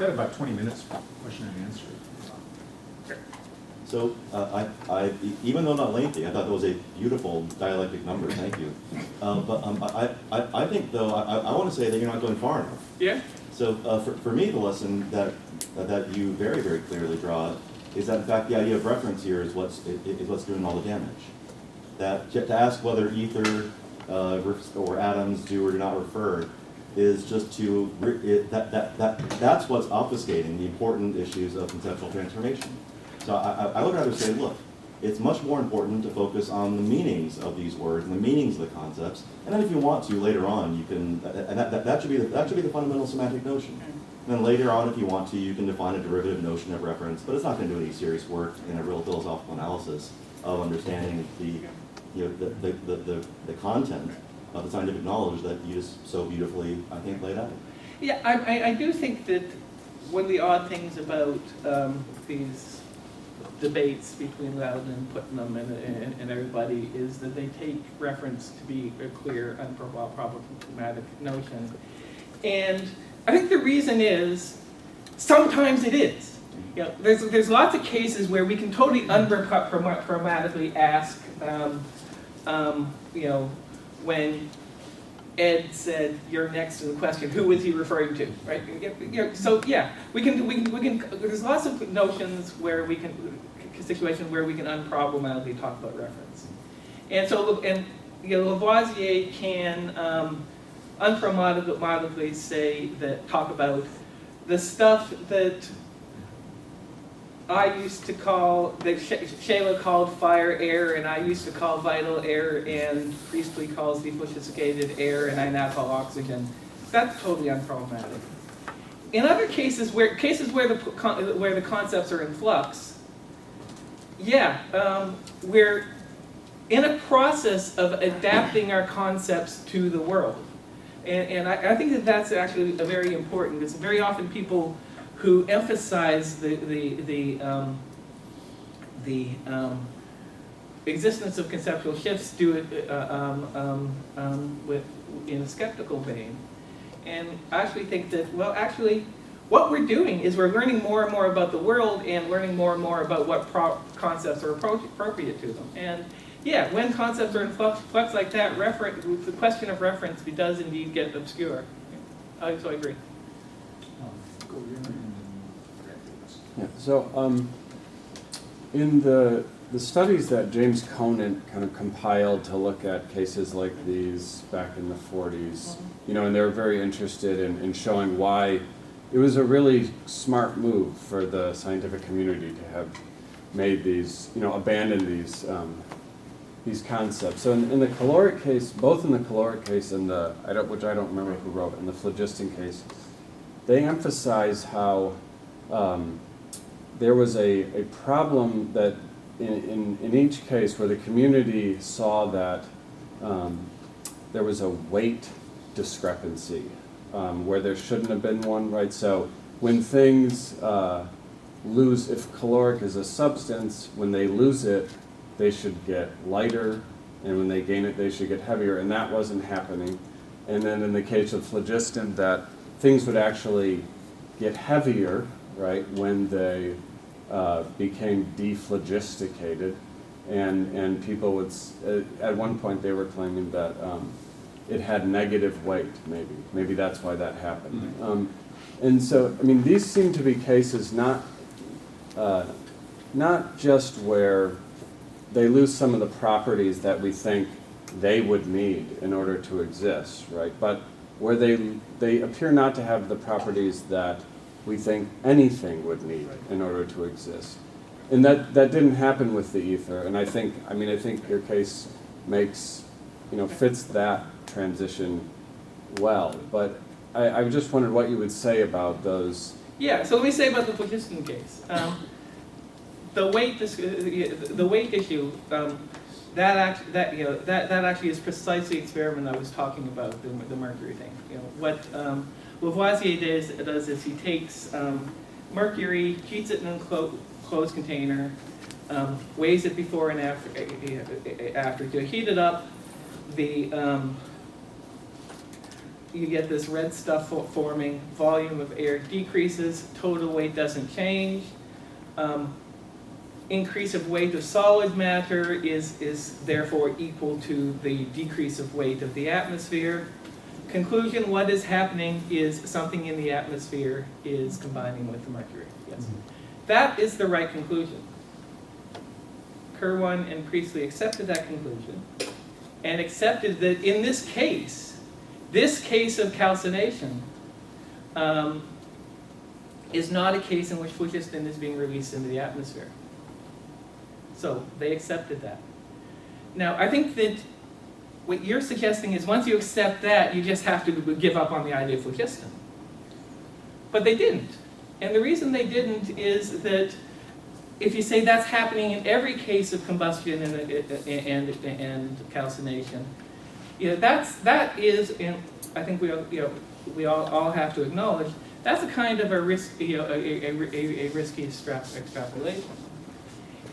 got about 20 minutes for question and answer. So even though not lengthy, I thought that was a beautiful dialectic number. Thank you. I think though I want to say that you're not going far enough. Yeah. So for me, the lesson that you very, very clearly draw is that in fact the idea of reference here is what's doing all the damage. That to ask whether ether or atoms do or do not refer is just to that's what's obfuscating the important issues of conceptual transformation. So I would rather say, look, it's much more important to focus on the meanings of these words and the meanings of the concepts, and then if you want to later on, you can, and that should be the fundamental semantic notion. And then later on, if you want to, you can define a derivative notion of reference, but it's not going to do any serious work in a real philosophical analysis of understanding the content of the scientific knowledge that you just so beautifully, I think, laid out. Yeah, I do think that one of the odd things about these debates between Loudon and Putnam and everybody is that they take reference to be a clear, unproblematic notion. And I think the reason is, sometimes it is. You know, there's lots of cases where we can totally unproblematically ask, you know, when Ed said, "You're next to the question," who was he referring to, right? So yeah, we can. There's lots of notions where we can, situations where we can unproblematically talk about reference, and so Lavoisier can unproblematically talk about the stuff that I used to call, that Shayla called fire air, and I used to call vital air, and Priestley calls defluxicated air, and I now call oxygen. That's totally unproblematic. In other cases where the concepts are in flux, yeah, we're in a process of adapting our concepts to the world, and I think that that's actually a very important, because very often people who emphasize the existence of conceptual shifts do it in a skeptical vein. And I actually think that, well, actually, what we're doing is we're learning more and more about the world and learning more and more about what concepts are appropriate to them. And yeah, when concepts are in flux like that, the question of reference does indeed get obscure. So I agree. Yeah, so in the studies that James Conant kind of compiled to look at cases like these back in the 40s, you know, and they were very interested in showing why it was a really smart move for the scientific community to have made these, you know, abandoned these concepts. So in the caloric case, both in the caloric case and which I don't remember who wrote, in the phlogiston case, they emphasize how there was a problem that in each case where the community saw that there was a weight discrepancy where there shouldn't have been one, right? So when things lose, if caloric is a substance, when they lose it, they should get lighter, and when they gain it, they should get heavier, and that wasn't happening. And then in the case of phlogiston, that things would actually get heavier, right, when they became dephlogisticated, and people would, at one point they were claiming that it had negative weight, maybe that's why that happened. And so, I mean, these seem to be cases not just where they lose some of the properties that we think they would need in order to exist, right? But where they appear not to have the properties that we think anything would need in order to exist. And that didn't happen with the ether, and I think your case fits that transition well. But I just wondered what you would say about those. Yeah, so let me say about the phlogiston case. The weight issue, that actually is precisely the experiment I was talking about, the mercury thing. You know, what Lavoisier does is he takes mercury, heats it in a closed container, weighs it before and after. To heat it up, the you get this red stuff forming, volume of air decreases, total weight doesn't change. Increase of weight of solid matter is therefore equal to the decrease of weight of the atmosphere. Conclusion, what is happening is something in the atmosphere is combining with the mercury. Yes. That is the right conclusion. Kirwan and Priestley accepted that conclusion and accepted that in this case of calcination is not a case in which phlogiston is being released into the atmosphere. So they accepted that. Now, I think that what you're suggesting is once you accept that, you just have to give up on the idea of phlogiston. But they didn't. And the reason they didn't is that if you say that's happening in every case of combustion and calcination, that is, and I think we all have to acknowledge, that's a kind of a risky extrapolation.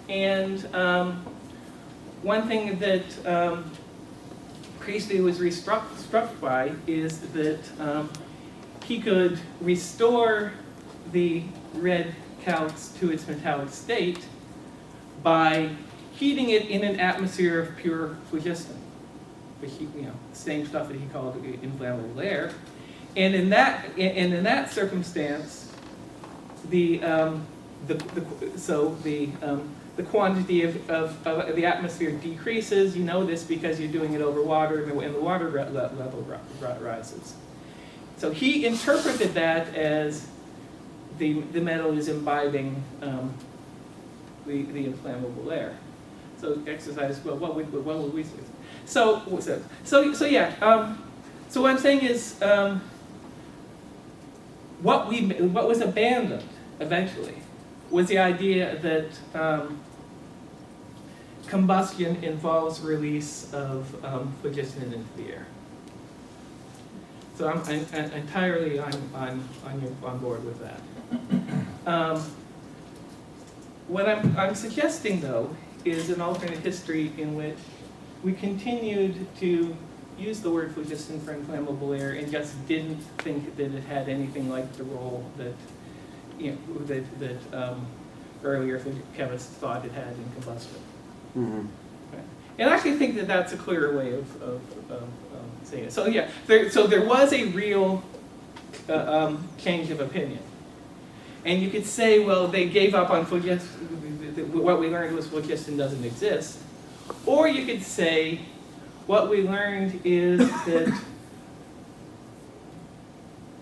And one thing that Priestley was struck by is that he could restore the red calx to its metallic state by heating it in an atmosphere of pure phlogiston, which same stuff that he called inflammable air. And in that circumstance, the quantity of the atmosphere decreases. You know this because you're doing it over water, and the water level rises. So he interpreted that as the metal is imbibing the inflammable air. So exercise. Well, what would we say? So yeah. So what I'm saying is, what was abandoned eventually was the idea that combustion involves release of phlogiston into the air. So I'm entirely on board with that. What I'm suggesting, though, is an alternate history in which we continued to use the word phlogiston for inflammable air and just didn't think that it had anything like the role that earlier chemists thought it had in combustion. Mm-hmm. Okay. And I actually think that that's a clearer way of saying it. So yeah, there was a real change of opinion. And you could say, well, they gave up on phlogiston, what we learned was phlogiston doesn't exist. Or you could say, what we learned is that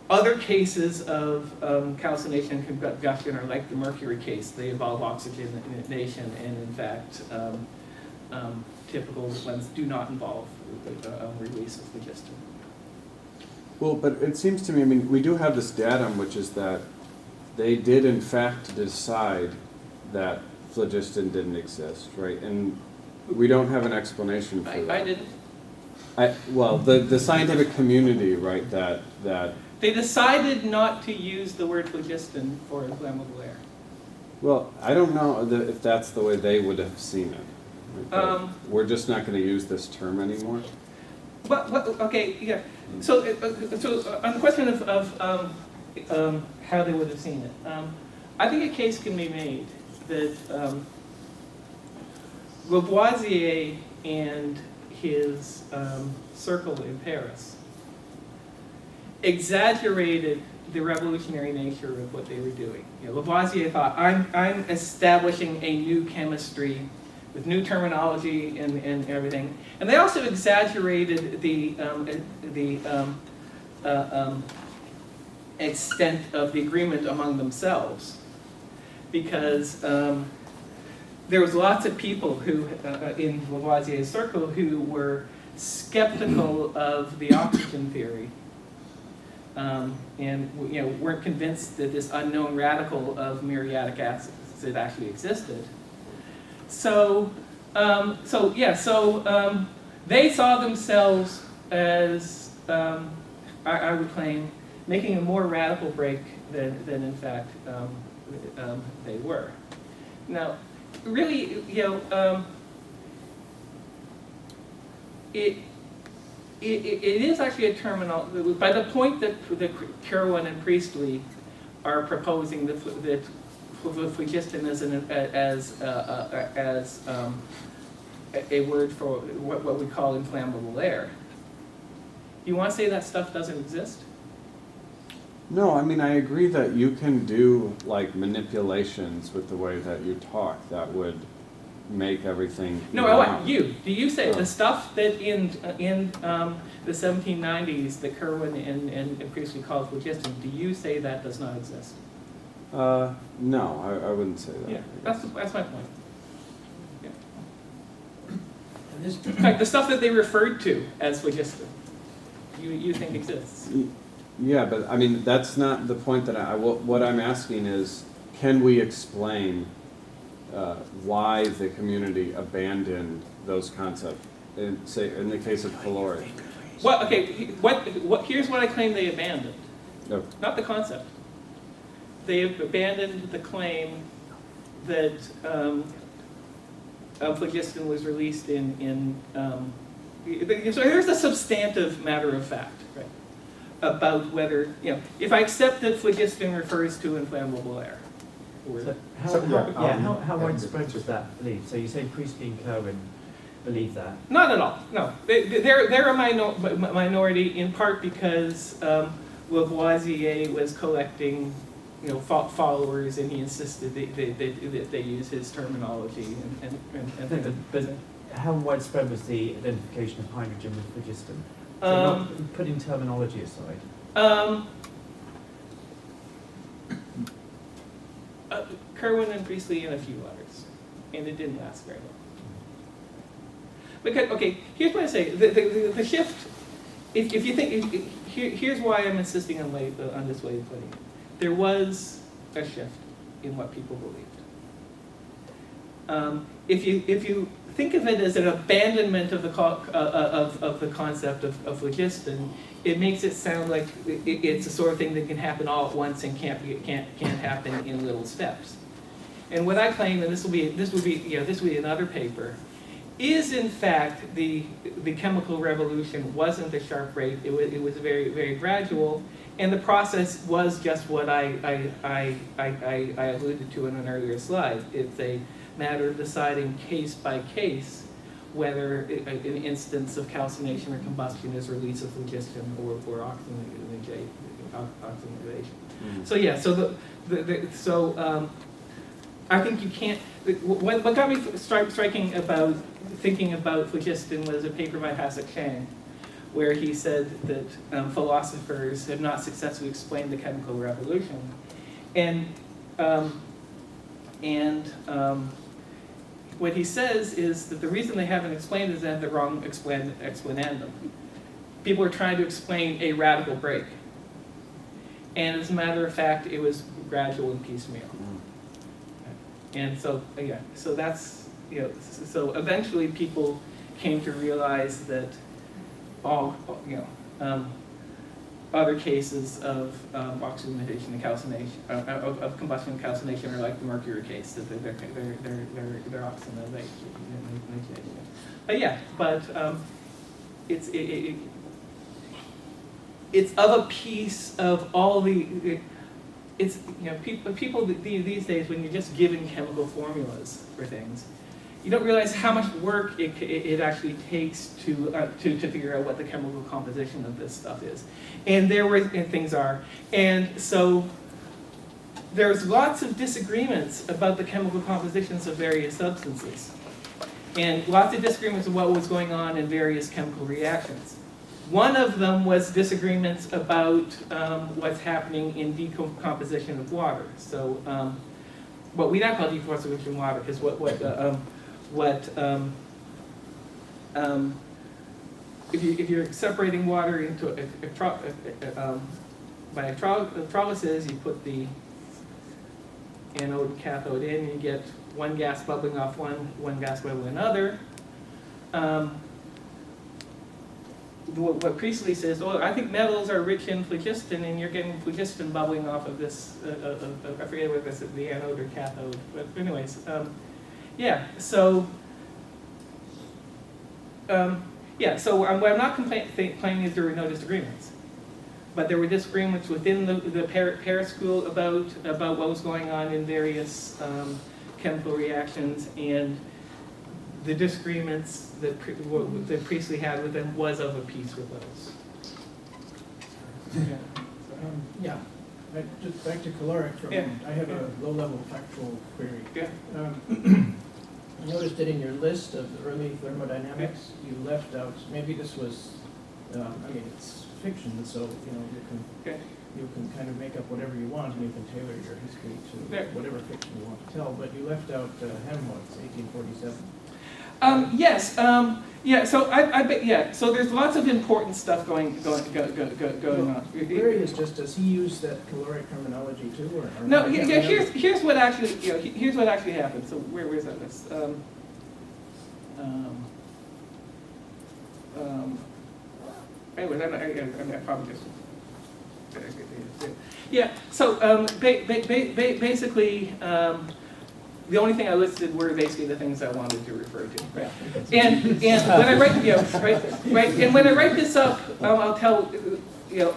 other cases of calcination and combustion are like the mercury case. They involve oxygenation, and in fact, typical ones do not involve release of phlogiston. Well, but it seems to me, I mean, we do have this datum, which is that they did in fact decide that phlogiston didn't exist, right? And we don't have an explanation for that. I didn't. Well, the scientific community, right, that They decided not to use the word phlogiston for inflammable air. well, I don't know if that's the way they would have seen it. Right? We're just not going to use this term anymore. But okay, yeah. So on the question of how they would have seen it, I think a case can be made that Lavoisier and his circle in Paris exaggerated the revolutionary nature of what they were doing. Lavoisier thought, I'm establishing a new chemistry with new terminology and everything. And they also exaggerated the extent of the agreement among themselves, because there was lots of people who, in Lavoisier's circle, who were skeptical of the oxygen theory, and weren't convinced that this unknown radical of muriatic acid actually existed. So they saw themselves as, I would claim, making a more radical break than in fact they were. Now, really, it is actually a terminal, by the point that Kirwan and Priestley are proposing that phlogiston as a word for what we call inflammable air. You want to say that stuff doesn't exist? No, I mean, I agree that you can do like manipulations with the way that you talk that would make everything. No, I want you. Do you say Oh. the stuff that in the 1790s that Kirwan and Priestley called phlogiston, do you say that does not exist? No, I wouldn't say that. Yeah, that's my point. Yeah. And this, In fact, the stuff that they referred to as phlogiston, you think exists? Yeah, but I mean, that's not the point that what I'm asking is, can we explain why the community abandoned those concepts, say, in the case of caloric? Well, okay, here's what I claim they abandoned. No. Not the concept. They have abandoned the claim that phlogiston was released in so here's the substantive matter of fact, right? About whether, if I accept that phlogiston refers to inflammable air. how widespread was that belief? So you say Priestley and Kirwan believe that? Not at all, no. They're a minority in part because Lavoisier was collecting followers, and he insisted that they use his terminology. But how widespread was the identification of hydrogen with phlogiston? So not putting terminology aside. Kirwan and Priestley and a few others, and it didn't last very long. Because, okay, here's what I say: the shift. If you think, here's why I'm insisting on this way of putting it. There was a shift in what people believed. If you think of it as an abandonment of the concept of phlogiston, it makes it sound like it's the sort of thing that can happen all at once and can't happen in little steps. And what I claim, and this will be another paper, is in fact the chemical revolution wasn't a sharp rate. It was very, very gradual, and the process was just what I alluded to in an earlier slide. It's a matter of deciding case by case whether an instance of calcination or combustion is release of phlogiston or oxygenation. So yeah, so I think you can't. What got me striking about thinking about phlogiston was a paper by Hasek Chang, where he said that philosophers have not successfully explained the chemical revolution, and what he says is that the reason they haven't explained is they have the wrong explanandum. People are trying to explain a radical break, and as a matter of fact, it was gradual and piecemeal. And so, yeah, so that's, so eventually people came to realize that all, other cases of oxidation and calcination, of combustion and calcination are like the mercury case, that they're oxidation. But yeah, it's of a piece of all the. It's people these days, when you're just given chemical formulas for things, you don't realize how much work it actually takes to figure out what the chemical composition of this stuff is, and things are, and so there's lots of disagreements about the chemical compositions of various substances, and lots of disagreements of what was going on in various chemical reactions. One of them was disagreements about what's happening in decomposition of water. So, what we now call decomposition of water is if you're separating water into by electrolysis, you put the anode and cathode in, you get one gas bubbling off one gas bubbling another. What Priestley says, I think metals are rich in phlogiston, and you're getting phlogiston bubbling off of this, I forget whether it's the anode or cathode, but anyways, yeah, so Yeah, so what I'm not claiming is there were no disagreements. But there were disagreements within the Paris school about what was going on in various chemical reactions, and the disagreements that Priestley had with them was of a piece with those. Yeah. Yeah, just back to caloric for a Yeah. moment. I have a low-level factual query. Yeah. I noticed that in your list of the early thermodynamics, you left out, maybe this was, I mean, it's fiction, so, you know, Okay. you can kind of make up whatever you want, and you can tailor your history to Yeah. whatever fiction you want to tell, but you left out Helmholtz, 1847. Yes. Yeah. So yeah. So there's lots of important stuff going on. Query is just, does he use that caloric terminology too, or? No. Yeah. Here's what actually. Here's what actually happened. So where's that list? Anyways, I probably just. Yeah. So basically. The only thing I listed were basically the things I wanted to refer to. Right? And when I write, right. And when I write this up, I'll tell,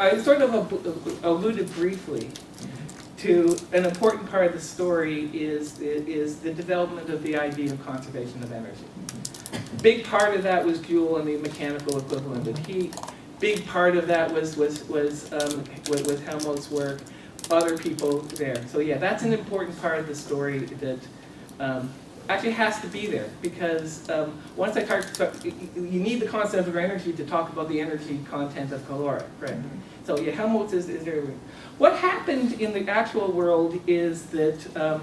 I sort of alluded briefly to an important part of the story is the development of the idea of conservation of energy. Big part of that was Joule and the mechanical equivalent of heat. Big part of that was Helmholtz's work. Other people there. So yeah, that's an important part of the story that actually has to be there, because once I talk about, you need the concept of energy to talk about the energy content of caloric, right? So yeah, Helmholtz is there. What happened in the actual world is that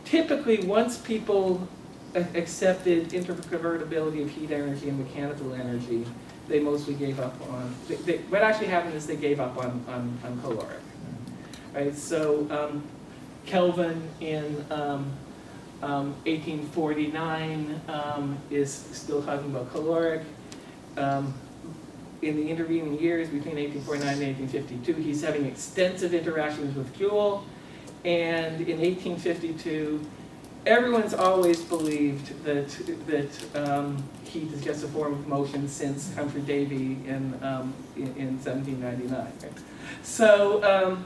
typically once people accepted interconvertibility of heat energy and mechanical energy, they mostly gave up on, what actually happened is they gave up on caloric. Right, so Kelvin in 1849 is still talking about caloric. In the intervening years between 1849 and 1852, he's having extensive interactions with Joule. And in 1852, everyone's always believed that heat is just a form of motion since Humphrey Davy in 1799. Right? So.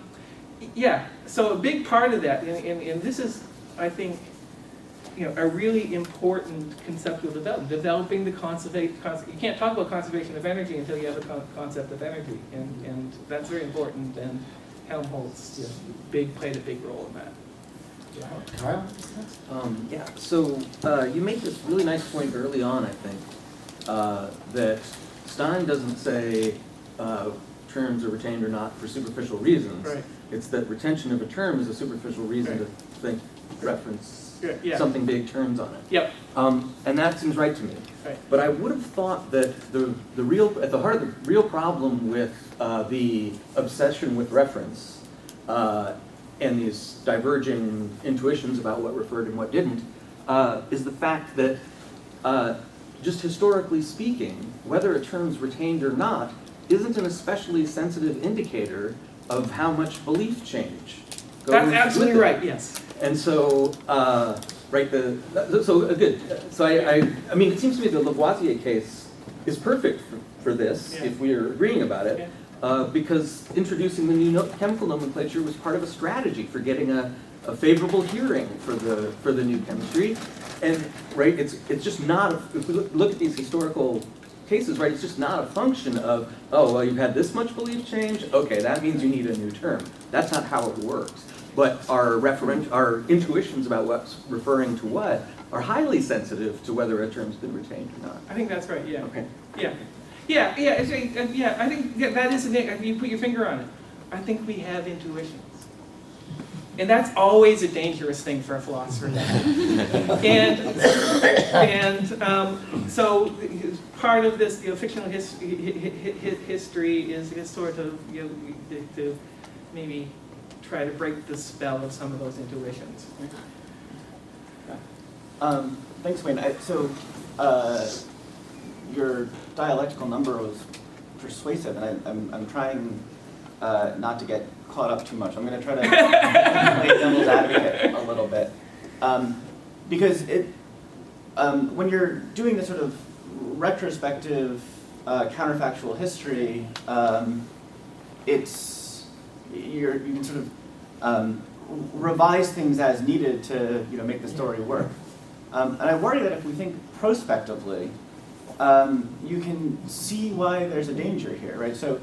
Yeah, so a big part of that, and this is, I think, a really important conceptual development, developing the you can't talk about conservation of energy until you have a concept of energy, and that's very important, and Helmholtz played a big role in that. Kyle? Yeah, so you made this really nice point early on, I think, that Stein doesn't say terms are retained or not for superficial reasons. Right. It's that retention of a term is a superficial reason to think, reference Yeah. something big terms on it. Yep. And that seems right to me. Right. But I would have thought that at the heart of the real problem with the obsession with reference and these diverging intuitions about what referred and what didn't is the fact that just historically speaking, whether a term's retained or not isn't an especially sensitive indicator of how much belief change goes That's absolutely with it. right, yes. And so, good. So I mean, it seems to me the Lavoisier case is perfect for this, Yeah. if we are agreeing about it, Yeah. because introducing the new chemical nomenclature was part of a strategy for getting a favorable hearing for the new chemistry. And right, it's just not. If we look at these historical cases, right, it's just not a function of, oh, well, you've had this much belief change, okay, that means you need a new term. That's not how it works. But our intuitions about what's referring to what are highly sensitive to whether a term's been retained or not. I think that's right, yeah. Okay. Yeah, I think that is, you put your finger on it. I think we have intuitions. And that's always a dangerous thing for a philosopher to have. So part of this fictional history is sort of to maybe try to break the spell of some of those intuitions. Thanks, Wayne. Your dialectical number was persuasive, and I'm trying not to get caught up too much. I'm going to try to play devil's advocate a little bit, because when you're doing this sort of retrospective counterfactual history, you can sort of revise things as needed to make the story work. And I worry that if we think prospectively, you can see why there's a danger here, right? So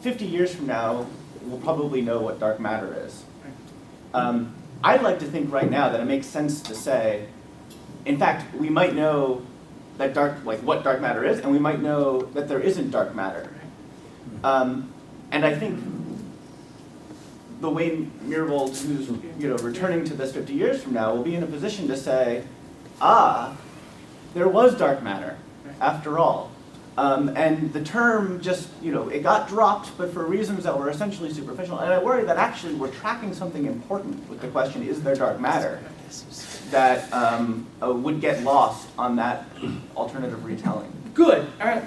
50 years from now, we'll probably know what dark matter is. I'd like to think right now that it makes sense to say, in fact, we might know that what dark matter is, and we might know that there isn't dark matter. And I think the way Myrvold, who's returning to this 50 years from now, will be in a position to say, there was dark matter after all. And the term just, it got dropped, but for reasons that were essentially superficial. And I worry that actually we're tracking something important with the question, is there dark matter, that would get lost on that alternative retelling. Good. All right.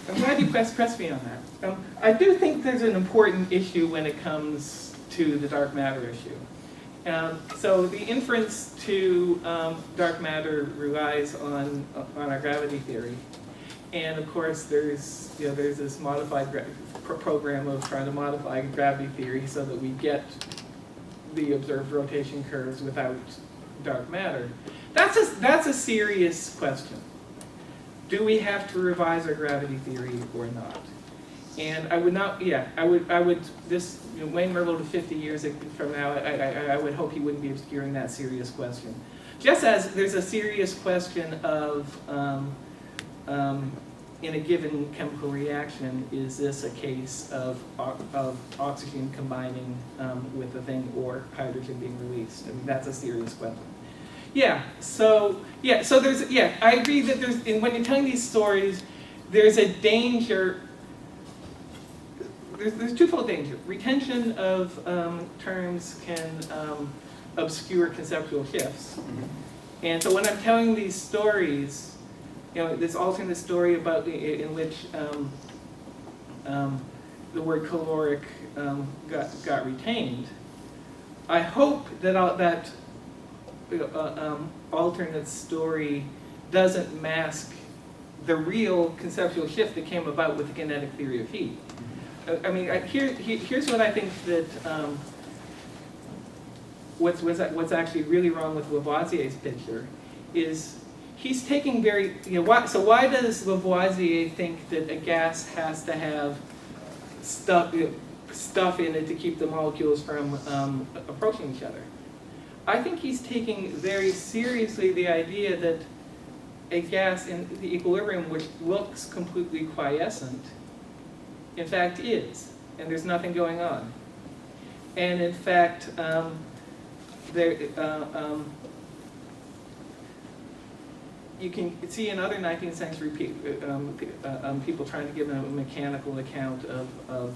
I'm glad you pressed me on that. I do think there's an important issue when it comes to the dark matter issue. So the inference to dark matter relies on our gravity theory. And of course, there's this modified program of trying to modify gravity theory so that we get the observed rotation curves without dark matter. That's a serious question. Do we have to revise our gravity theory or not? And I would not. Yeah, I would. This Wayne Myrvold 50 years from now, I would hope he wouldn't be obscuring that serious question. Just as there's a serious question of in a given chemical reaction, is this a case of oxygen combining with the thing or hydrogen being released? I mean, that's a serious question. So there's, I agree that when you're telling these stories, there's a danger, there's twofold danger. Retention of terms can obscure conceptual shifts. And so when I'm telling these stories, this alternate story about in which the word caloric got retained, I hope that alternate story doesn't mask the real conceptual shift that came about with the kinetic theory of heat. I mean, here's what I think that what's actually really wrong with Lavoisier's picture is he's taking so why does Lavoisier think that a gas has to have stuff in it to keep the molecules from approaching each other? I think he's taking very seriously the idea that a gas in the equilibrium which looks completely quiescent, in fact is, and there's nothing going on. And in fact, you can see in other 19th century people trying to give a mechanical account of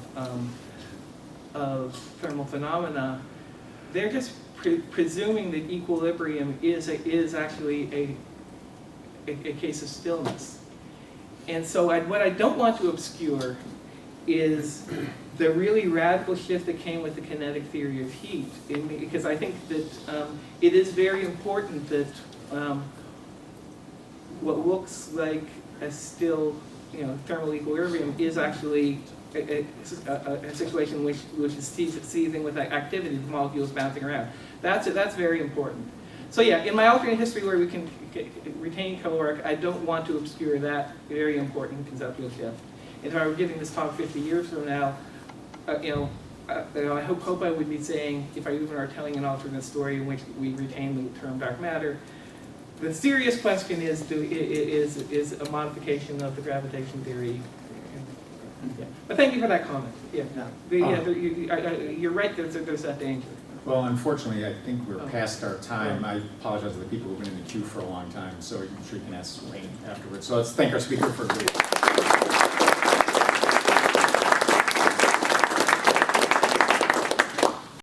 thermal phenomena. They're just presuming that equilibrium is actually a case of stillness. And so what I don't want to obscure is the really radical shift that came with the kinetic theory of heat, because I think that it is very important that what looks like a still thermal equilibrium is actually a situation which is seething with activity, the molecules bouncing around. That's very important. So in my alternate history where we can retain caloric, I don't want to obscure that very important conceptual shift. If I were giving this talk 50 years from now, I hope I would be saying, if I even are telling an alternate story in which we retain the term dark matter, the serious question is a modification of the gravitation theory. But thank you for that comment. You're right, there's that danger. Well, unfortunately, I think we're past our time. I apologize to the people who've been in the queue for a long time, so I'm sure you can ask Wayne afterwards. So let's thank our speaker for a great